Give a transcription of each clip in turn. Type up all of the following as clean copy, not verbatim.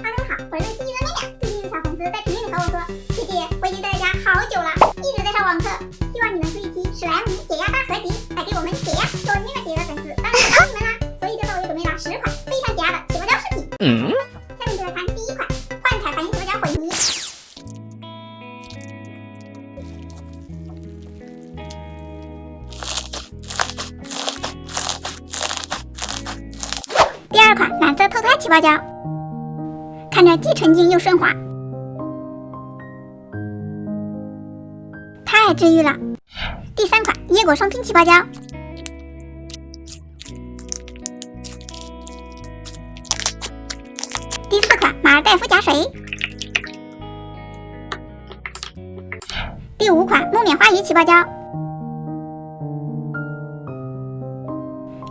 Hello， 好，我是奇迹的妹妹。最近有小粉丝在评论里和我说，姐姐，我已经在家好久了，一直在上网课，希望你能出一期史莱姆解压大合集，来给我们解压。作为妹妹姐姐的粉丝，当然帮你们啦。所以这次我又准备了10款非常解压的起泡胶饰品。下面就来看第一款幻彩反应起泡胶混泥。第二款蓝色透胎起泡胶。看着既纯净又顺滑，太治愈了。第三款椰果双拼起泡胶，第四款马尔代夫假水，第5款木棉花鱼起泡胶。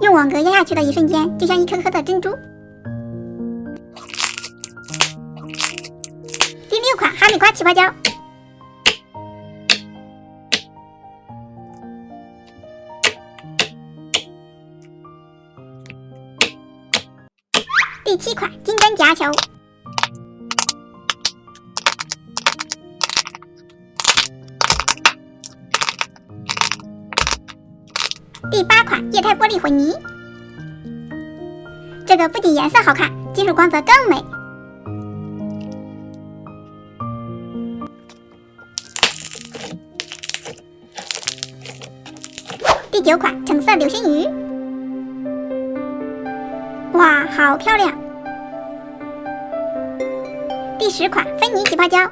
用网格压下去的一瞬间，就像一颗颗的珍珠。第6款哈密瓜起泡胶，第7款金针夹球，第8款液态玻璃混泥。这个不仅颜色好看，金属光泽更美。第9款橙色流星雨，哇，好漂亮！第10款芬妮起泡胶。